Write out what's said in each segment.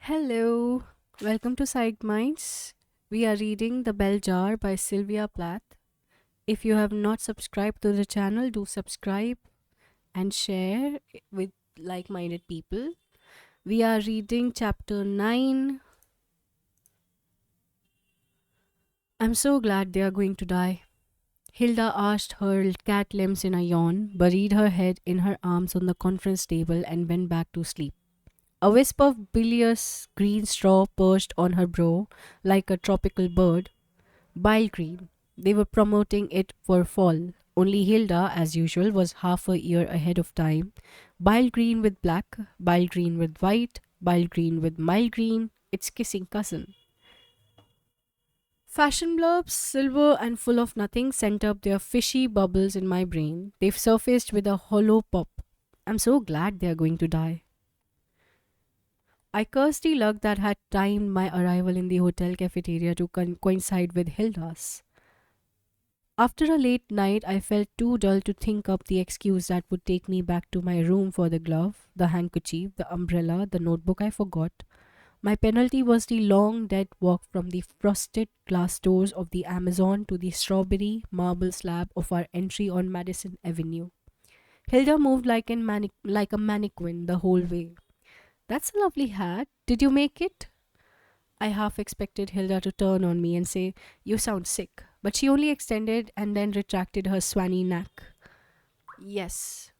Hello, welcome to Psyched Minds. We are reading The Bell Jar by Sylvia Plath. If you have not subscribed to the channel, do subscribe and share with like minded people. We are reading chapter 9. I'm so glad they are going to die. Hilda arched her cat limbs in a yawn, buried her head in her arms on the conference table, and went back to sleep. A wisp of bilious green straw perched on her brow like a tropical bird. Bile green. They were promoting it for fall. Only Hilda, as usual, was half a year ahead of time. Bile green with black, bile green with white, bile green with mild green, its kissing cousin. Fashion blurbs, silver and full of nothing, sent up their fishy bubbles in my brain. They've surfaced with a hollow pop. I'm so glad they're going to die. I cursed the luck that had timed my arrival in the hotel cafeteria to coincide with Hilda's. After a late night, I felt too dull to think up the excuse that would take me back to my room for the glove, the handkerchief, the umbrella, the notebook I forgot. My penalty was the long dead walk from the frosted glass doors of the Amazon to the strawberry marble slab of our entry on Madison Avenue. Hilda moved like a mannequin the whole way. That's a lovely hat. Did you make it? I half expected Hilda to turn on me and say, "You sound sick," but she only extended and then retracted her swanny neck. Yes.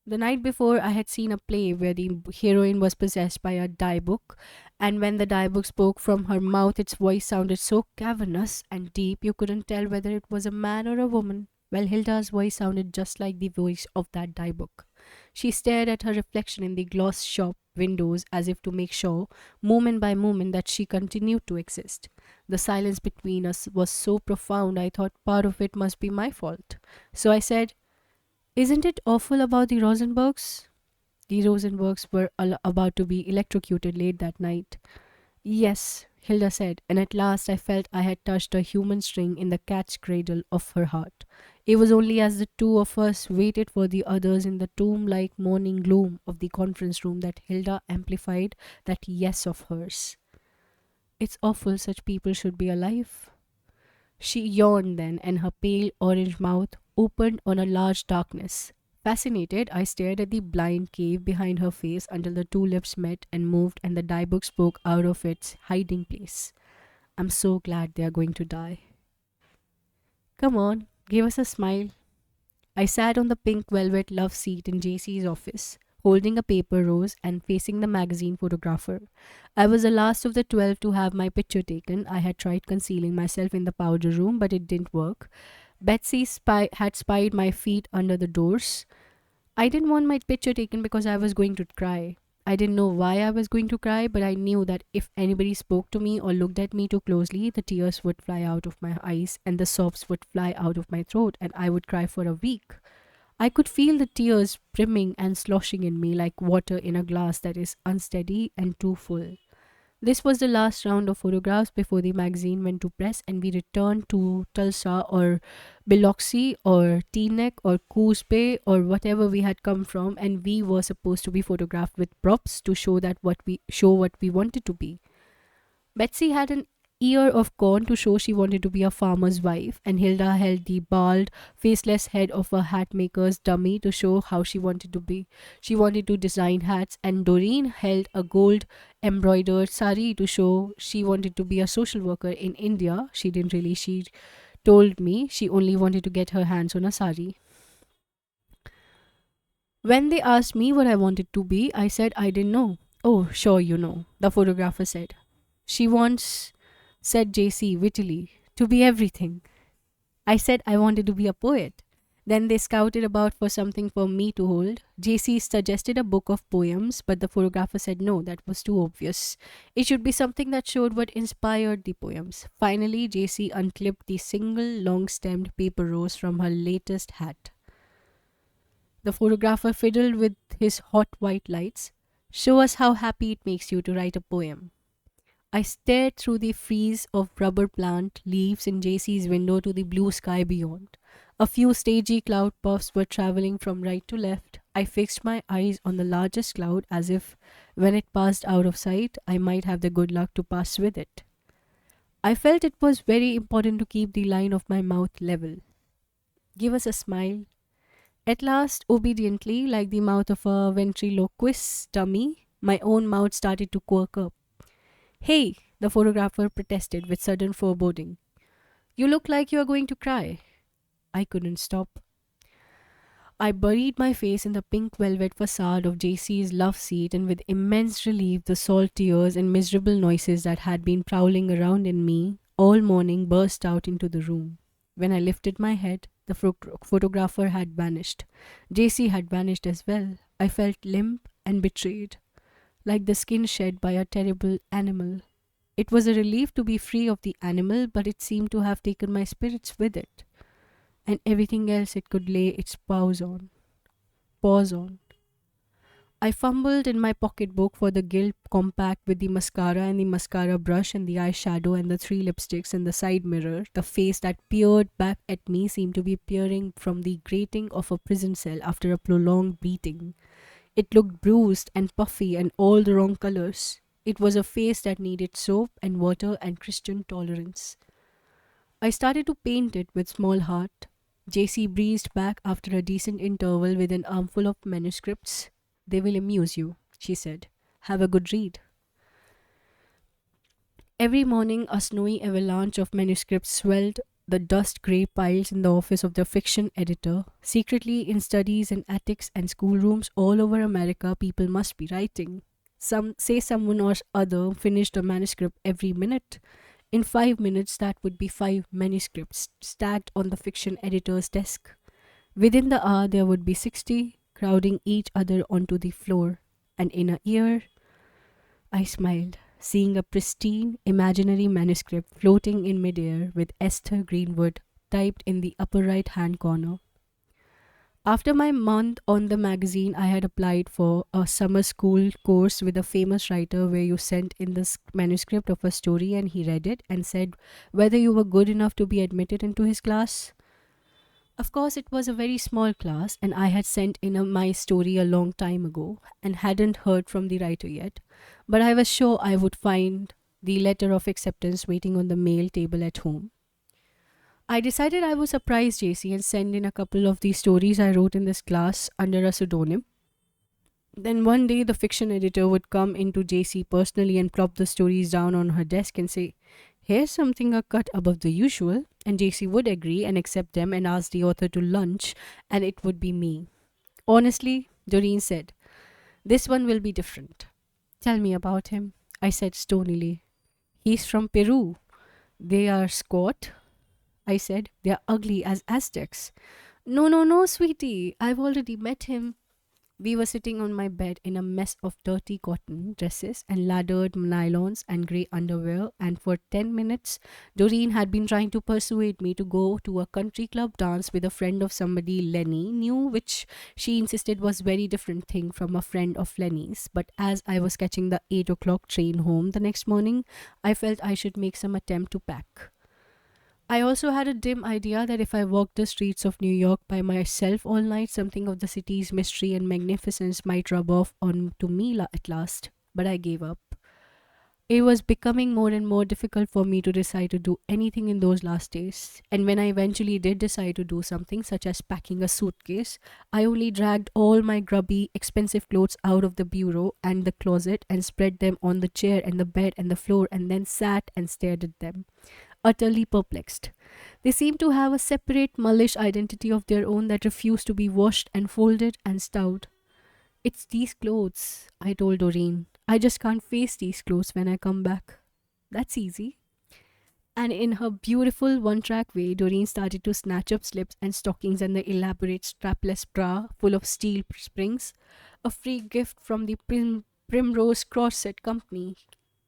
The night before, I had seen a play where the heroine was possessed by a dye book, and when the dye book spoke from her mouth, its voice sounded so cavernous and deep you couldn't tell whether it was a man or a woman. Well, Hilda's voice sounded just like the voice of that dye book. She stared at her reflection in the gloss shop windows as if to make sure, moment by moment, that she continued to exist. The silence between us was so profound I thought part of it must be my fault. So I said, "Isn't it awful about the Rosenbergs?" The Rosenbergs were about to be electrocuted late that night. Yes, Hilda said, and at last I felt I had touched a human string in the cat's cradle of her heart. It was only as the two of us waited for the others in the tomb like morning gloom of the conference room that Hilda amplified that yes of hers. It's awful such people should be alive. She yawned then, and her pale orange mouth opened on a large darkness. Fascinated, I stared at the blind cave behind her face until the two lips met and moved and the dye book spoke out of its hiding place. I'm so glad they are going to die. Come on, give us a smile. I sat on the pink velvet love seat in JC's office, holding a paper rose and facing the magazine photographer. I was the last of the 12 to have my picture taken. I had tried concealing myself in the powder room, but it didn't work. Betsy had spied my feet under the doors. I didn't want my picture taken because I was going to cry. I didn't know why I was going to cry, but I knew that if anybody spoke to me or looked at me too closely, the tears would fly out of my eyes and the sobs would fly out of my throat, and I would cry for a week. I could feel the tears brimming and sloshing in me like water in a glass that is unsteady and too full. This was the last round of photographs before the magazine went to press, and we returned to Tulsa or Biloxi or Teaneck or Coos Bay or whatever we had come from, and we were supposed to be photographed with props to show what we wanted to be. Betsy had an ear of corn to show she wanted to be a farmer's wife, and Hilda held the bald, faceless head of a hat maker's dummy to show how she wanted to be. She wanted to design hats, and Doreen held a gold embroidered sari to show she wanted to be a social worker in India. She didn't really, she told me she only wanted to get her hands on a sari. When they asked me what I wanted to be, I said I didn't know. "Oh, sure, you know," the photographer said. "She wants," said JC wittily, "to be everything." I said I wanted to be a poet. Then they scouted about for something for me to hold. JC suggested a book of poems, but the photographer said no, that was too obvious. It should be something that showed what inspired the poems. Finally, JC unclipped the single long stemmed paper rose from her latest hat. The photographer fiddled with his hot white lights. "Show us how happy it makes you to write a poem." I stared through the frieze of rubber plant leaves in JC's window to the blue sky beyond. A few stagey cloud puffs were traveling from right to left. I fixed my eyes on the largest cloud as if when it passed out of sight, I might have the good luck to pass with it. I felt it was very important to keep the line of my mouth level. Give us a smile. At last, obediently, like the mouth of a ventriloquist dummy, my own mouth started to quirk up. Hey, the photographer protested with sudden foreboding. You look like you are going to cry. I couldn't stop. I buried my face in the pink velvet facade of JC's love seat, and with immense relief, the salt tears and miserable noises that had been prowling around in me all morning burst out into the room. When I lifted my head, the photographer had vanished. JC had vanished as well. I felt limp and betrayed, like the skin shed by a terrible animal. It was a relief to be free of the animal, but it seemed to have taken my spirits with it, and everything else it could lay its paws on. Paws on. I fumbled in my pocketbook for the gilt compact with the mascara and the mascara brush and the eyeshadow and the three lipsticks and the side mirror. The face that peered back at me seemed to be peering from the grating of a prison cell after a prolonged beating. It looked bruised and puffy and all the wrong colors. It was a face that needed soap and water and Christian tolerance. I started to paint it with small heart. JC breezed back after a decent interval with an armful of manuscripts. They will amuse you, she said. Have a good read. Every morning, a snowy avalanche of manuscripts swelled the dust grey piles in the office of the fiction editor. Secretly, in studies and attics and schoolrooms all over America, people must be writing. Someone or other finished a manuscript every minute. In 5 minutes, that would be 5 manuscripts stacked on the fiction editor's desk. Within the hour, there would be 60, crowding each other onto the floor. And in a year, I smiled, seeing a pristine, imaginary manuscript floating in midair with Esther Greenwood typed in the upper right hand corner. After my month on the magazine, I had applied for a summer school course with a famous writer where you sent in the manuscript of a story and he read it and said whether you were good enough to be admitted into his class. Of course, it was a very small class, and I had sent in my story a long time ago and hadn't heard from the writer yet, but I was sure I would find the letter of acceptance waiting on the mail table at home. I decided I would surprise JC and send in a couple of the stories I wrote in this class under a pseudonym. Then one day the fiction editor would come into JC personally and plop the stories down on her desk and say, here's something a cut above the usual, and JC would agree and accept them and ask the author to lunch, and it would be me. Honestly, Doreen said, this one will be different. Tell me about him, I said stonily. He's from Peru. They are squat, I said. They're ugly as Aztecs. No, sweetie. I've already met him. We were sitting on my bed in a mess of dirty cotton dresses and laddered nylons and grey underwear, and for 10 minutes, Doreen had been trying to persuade me to go to a country club dance with a friend of somebody Lenny knew, which she insisted was very different thing from a friend of Lenny's. But as I was catching the 8 o'clock train home the next morning, I felt I should make some attempt to pack. I also had a dim idea that if I walked the streets of New York by myself all night, something of the city's mystery and magnificence might rub off on to me at last. But I gave up. It was becoming more and more difficult for me to decide to do anything in those last days. And when I eventually did decide to do something, such as packing a suitcase, I only dragged all my grubby, expensive clothes out of the bureau and the closet and spread them on the chair and the bed and the floor and then sat and stared at them, utterly perplexed. They seemed to have a separate mullish identity of their own that refused to be washed and folded and stowed. It's these clothes, I told Doreen. I just can't face these clothes when I come back. That's easy. And in her beautiful one-track way, Doreen started to snatch up slips and stockings and the elaborate strapless bra full of steel springs, a free gift from the Primrose Corset Company,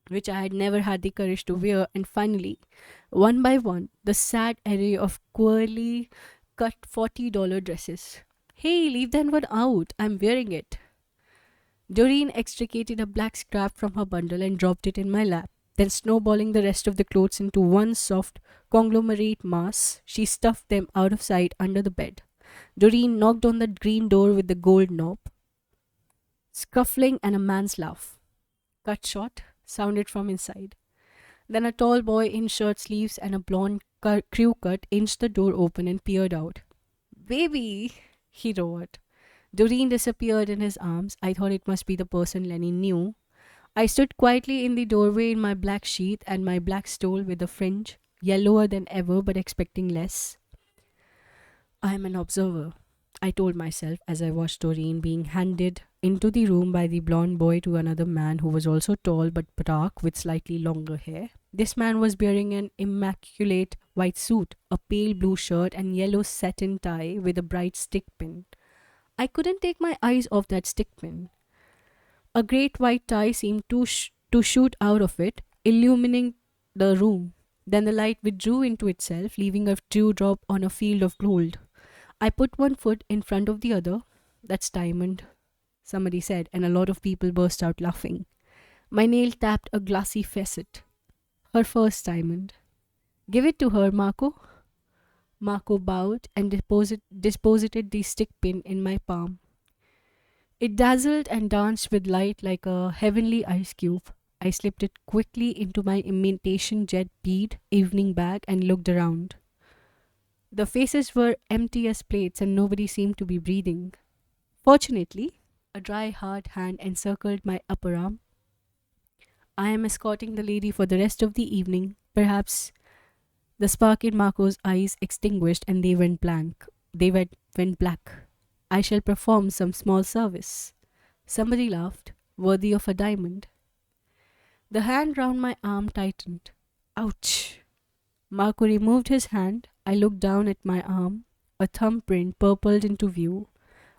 which I had never had the courage to wear, and finally, one by one, the sad array of queerly cut $40 dresses. Hey, leave that one out. I'm wearing it. Doreen extricated a black scrap from her bundle and dropped it in my lap. Then, snowballing the rest of the clothes into one soft conglomerate mass, she stuffed them out of sight under the bed. Doreen knocked on the green door with the gold knob. Scuffling and a man's laugh. Cut short, sounded from inside. Then a tall boy in shirt sleeves and a blonde crew cut inched the door open and peered out. Baby! He roared. Doreen disappeared in his arms. I thought it must be the person Lenny knew. I stood quietly in the doorway in my black sheath and my black stole with a fringe, yellower than ever but expecting less. I am an observer, I told myself as I watched Doreen being handed into the room by the blonde boy to another man who was also tall but dark with slightly longer hair. This man was wearing an immaculate white suit, a pale blue shirt, and yellow satin tie with a bright stick pin. I couldn't take my eyes off that stick pin. A great white tie seemed to shoot out of it, illumining the room. Then the light withdrew into itself, leaving a dewdrop on a field of gold. I put one foot in front of the other. That's diamond, somebody said, and a lot of people burst out laughing. My nail tapped a glassy facet. Her first diamond. Give it to her, Marco. Marco bowed and deposited the stick pin in my palm. It dazzled and danced with light like a heavenly ice cube. I slipped it quickly into my imitation jet bead evening bag and looked around. The faces were empty as plates and nobody seemed to be breathing. Fortunately, a dry, hard hand encircled my upper arm. I am escorting the lady for the rest of the evening. Perhaps the spark in Marco's eyes extinguished and they went blank. Went black. I shall perform some small service. Somebody laughed, worthy of a diamond. The hand round my arm tightened. Ouch! Marco removed his hand. I looked down at my arm. A thumbprint purpled into view.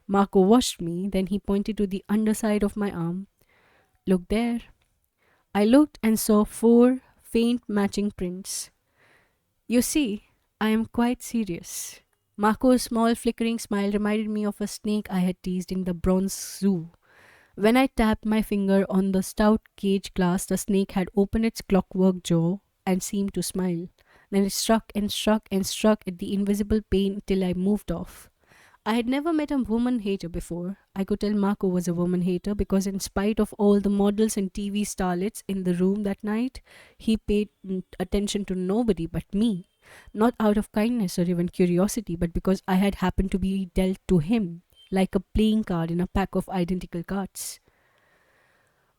Marco watched me, then he pointed to the underside of my arm. Look there. I looked and saw 4 faint matching prints. You see, I am quite serious. Marco's small flickering smile reminded me of a snake I had teased in the bronze zoo. When I tapped my finger on the stout cage glass, the snake had opened its clockwork jaw and seemed to smile. Then it struck and struck and struck at the invisible pain till I moved off. I had never met a woman hater before. I could tell Marco was a woman hater because in spite of all the models and TV starlets in the room that night, he paid attention to nobody but me. Not out of kindness or even curiosity, but because I had happened to be dealt to him, like a playing card in a pack of identical cards.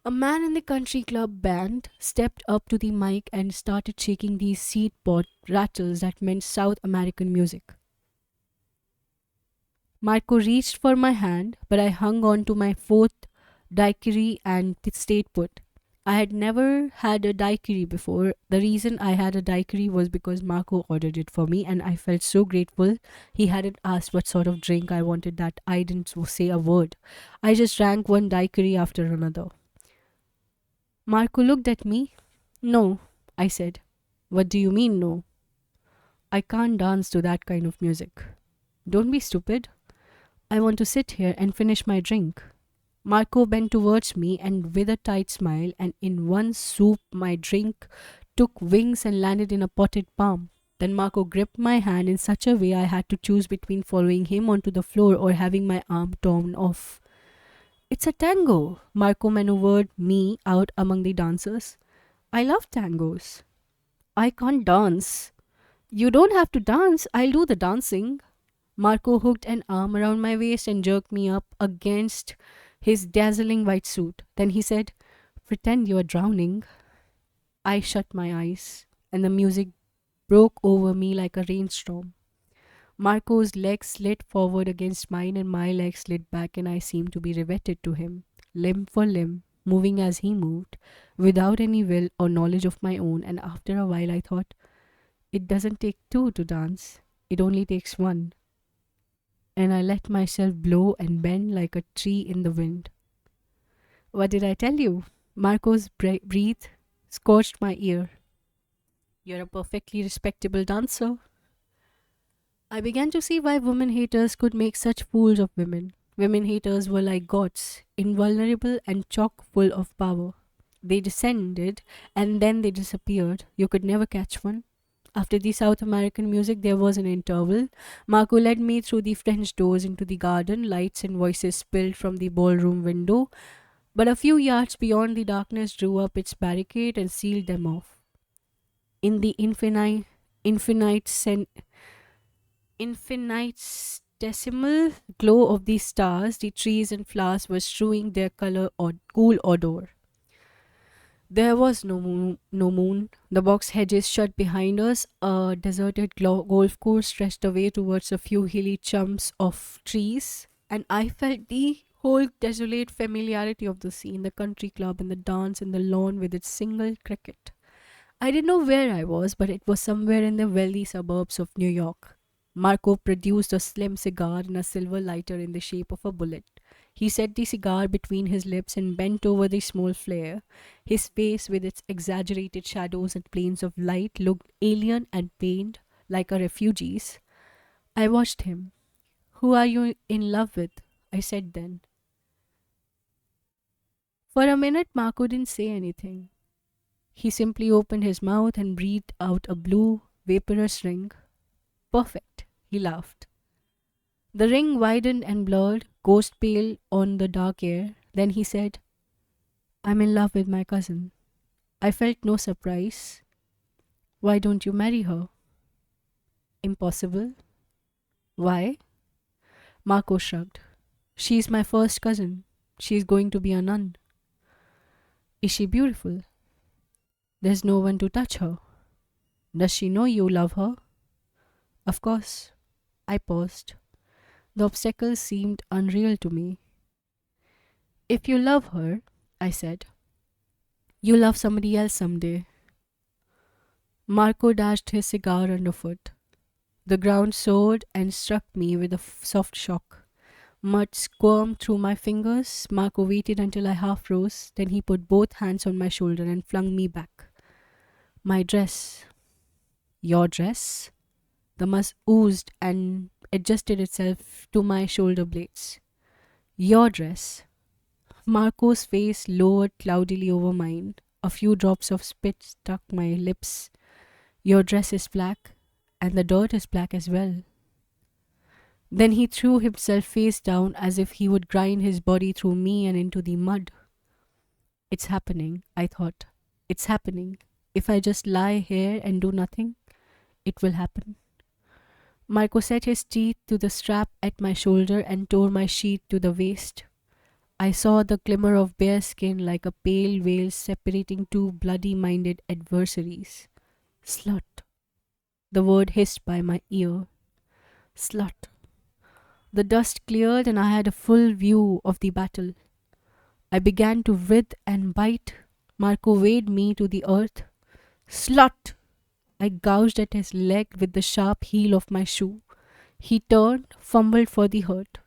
A man in the country club band stepped up to the mic and started shaking these seed pod rattles that meant South American music. Marco reached for my hand, but I hung on to my 4th daiquiri and stayed put. I had never had a daiquiri before. The reason I had a daiquiri was because Marco ordered it for me and I felt so grateful he hadn't asked what sort of drink I wanted that I didn't say a word. I just drank one daiquiri after another. Marco looked at me. No, I said. What do you mean no? I can't dance to that kind of music. Don't be stupid. I want to sit here and finish my drink. Marco bent towards me and with a tight smile, and in one swoop my drink took wings and landed in a potted palm. Then Marco gripped my hand in such a way I had to choose between following him onto the floor or having my arm torn off. It's a tango, Marco maneuvered me out among the dancers. I love tangos. I can't dance. You don't have to dance, I'll do the dancing. Marco hooked an arm around my waist and jerked me up against his dazzling white suit. Then he said, Pretend you are drowning. I shut my eyes, and the music broke over me like a rainstorm. Marco's legs slid forward against mine, and my legs slid back, and I seemed to be riveted to him, limb for limb, moving as he moved, without any will or knowledge of my own. And after a while I thought, it doesn't take 2 to dance, it only takes 1. And I let myself blow and bend like a tree in the wind. What did I tell you? Marco's breath scorched my ear. You're a perfectly respectable dancer. I began to see why women haters could make such fools of women. Women haters were like gods, invulnerable and chock full of power. They descended and then they disappeared. You could never catch one. After the South American music, there was an interval. Marco led me through the French doors into the garden. Lights and voices spilled from the ballroom window, but a few yards beyond, the darkness drew up its barricade and sealed them off. In the infinite, infinitesimal glow of the stars, the trees and flowers were strewing their color or cool odor. There was no moon. The box hedges shut behind us. A deserted golf course stretched away towards a few hilly chumps of trees, and I felt the whole desolate familiarity of the scene, the country club and the dance and the lawn with its single cricket. I didn't know where I was, but it was somewhere in the wealthy suburbs of New York. Marco produced a slim cigar and a silver lighter in the shape of a bullet. He set the cigar between his lips and bent over the small flare. His face, with its exaggerated shadows and planes of light, looked alien and pained, like a refugee's. I watched him. Who are you in love with? I said then. For a minute, Marco didn't say anything. He simply opened his mouth and breathed out a blue, vaporous ring. Perfect, he laughed. The ring widened and blurred, ghost pale on the dark air. Then he said, I'm in love with my cousin. I felt no surprise. Why don't you marry her? Impossible. Why? Marco shrugged. She's my first cousin. She's going to be a nun. Is she beautiful? There's no one to touch her. Does she know you love her? Of course. I paused. The obstacle seemed unreal to me. If you love her, I said, you'll love somebody else someday. Marco dashed his cigar underfoot. The ground soared and struck me with a soft shock. Mud squirmed through my fingers. Marco waited until I half rose. Then he put both hands on my shoulder and flung me back. My dress. Your dress? The must oozed and adjusted itself to my shoulder blades. Your dress. Marco's face lowered cloudily over mine. A few drops of spit stuck my lips. Your dress is black, and the dirt is black as well. Then he threw himself face down as if he would grind his body through me and into the mud. It's happening, I thought. It's happening. If I just lie here and do nothing, it will happen. Marco set his teeth to the strap at my shoulder and tore my sheath to the waist. I saw the glimmer of bare skin like a pale veil separating two bloody-minded adversaries. Slut. The word hissed by my ear. Slut. The dust cleared and I had a full view of the battle. I began to writhe and bite. Marco weighed me to the earth. Slut! I gouged at his leg with the sharp heel of my shoe. He turned, fumbling for the hurt.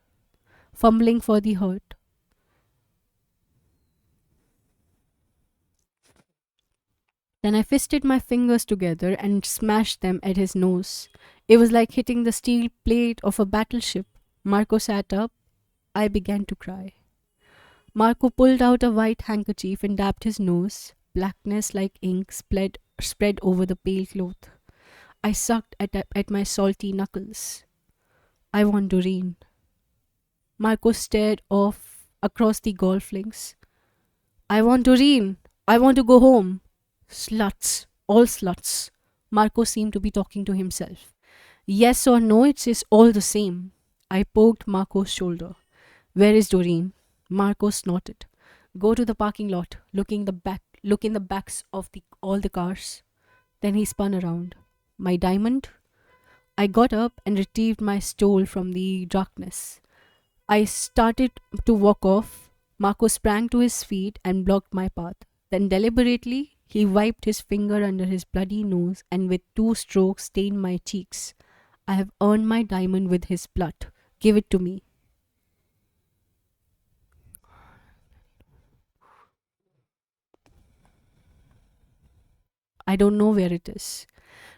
Then I fisted my fingers together and smashed them at his nose. It was like hitting the steel plate of a battleship. Marco sat up. I began to cry. Marco pulled out a white handkerchief and dabbed his nose. Blackness like ink spread over the pale cloth. I sucked at my salty knuckles. I want Doreen. Marco stared off across the golf links. I want Doreen. I want to go home. Sluts. All sluts. Marco seemed to be talking to himself. Yes or no, it's all the same. I poked Marco's shoulder. Where is Doreen? Marco snorted. Go to the parking lot. Look in the backs of all the cars. Then he spun around. My diamond? I got up and retrieved my stole from the darkness. I started to walk off. Marco sprang to his feet and blocked my path. Then deliberately, he wiped his finger under his bloody nose and with 2 strokes stained my cheeks. I have earned my diamond with his blood. Give it to me. I don't know where it is.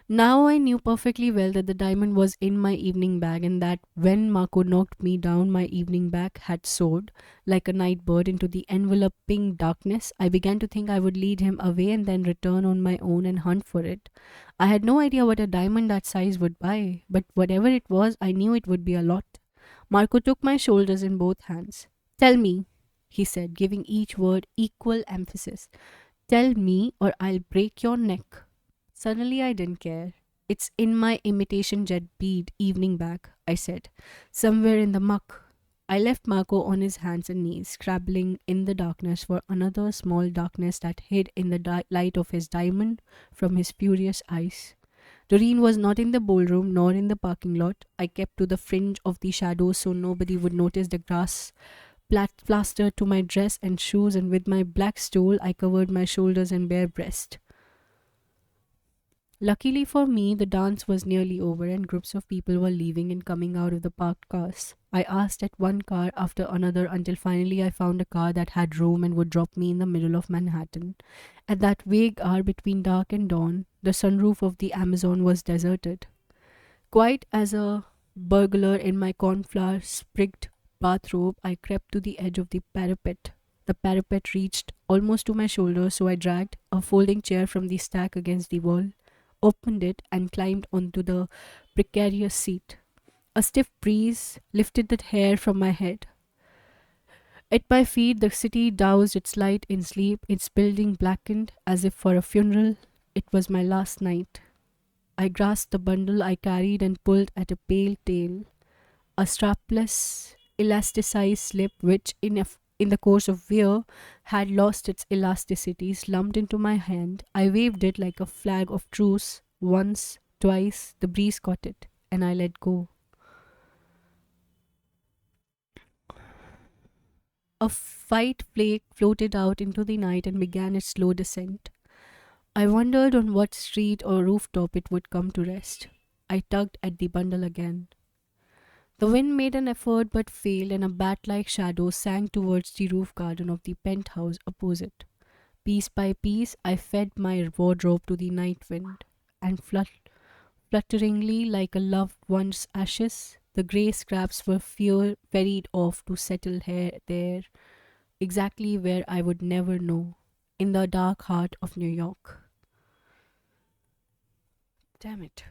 Now I knew perfectly well that the diamond was in my evening bag, and that when Marco knocked me down, my evening bag had soared like a night bird into the enveloping darkness. I began to think I would lead him away and then return on my own and hunt for it. I had no idea what a diamond that size would buy, but whatever it was, I knew it would be a lot. Marco took my shoulders in both hands. Tell me, he said, giving each word equal emphasis. Tell me, or I'll break your neck. Suddenly, I didn't care. It's in my imitation jet bead evening bag, I said, somewhere in the muck. I left Marco on his hands and knees, scrabbling in the darkness for another small darkness that hid in the light of his diamond from his furious eyes. Doreen was not in the ballroom nor in the parking lot. I kept to the fringe of the shadows so nobody would notice the grass plastered to my dress and shoes, and with my black stole I covered my shoulders and bare breast. Luckily for me, the dance was nearly over and groups of people were leaving and coming out of the parked cars. I asked at one car after another until finally I found a car that had room and would drop me in the middle of Manhattan. At that vague hour between dark and dawn, the sunroof of the Amazon was deserted. Quiet as a burglar in my cornflower sprigged bathrobe, I crept to the edge of the parapet. The parapet reached almost to my shoulders, so I dragged a folding chair from the stack against the wall, opened it, and climbed onto the precarious seat. A stiff breeze lifted the hair from my head. At my feet, the city doused its light in sleep, its building blackened as if for a funeral. It was my last night. I grasped the bundle I carried and pulled at a pale tail, a strapless, elasticized slip which, in the course of wear, had lost its elasticity, slumped into my hand. I waved it like a flag of truce. Once, twice, the breeze caught it, and I let go. A white flake floated out into the night and began its slow descent. I wondered on what street or rooftop it would come to rest. I tugged at the bundle again. The wind made an effort but failed, and a bat like shadow sank towards the roof garden of the penthouse opposite. Piece by piece, I fed my wardrobe to the night wind, and flutteringly like a loved one's ashes, the grey scraps were ferried off to settle here, there, exactly where I would never know, in the dark heart of New York. Damn it.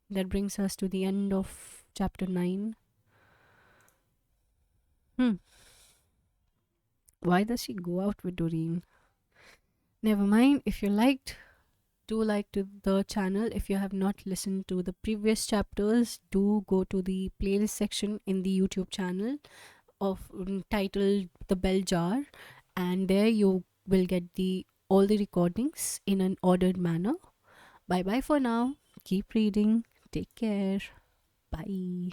That brings us to the end of chapter 9. Hmm. Why does she go out with Doreen? Never mind. If you liked, do like to the channel. If you have not listened to the previous chapters, do go to the playlist section in the YouTube channel of titled The Bell Jar, and there you will get the all the recordings in an ordered manner. Bye bye for now. Keep reading. Take care. Bye.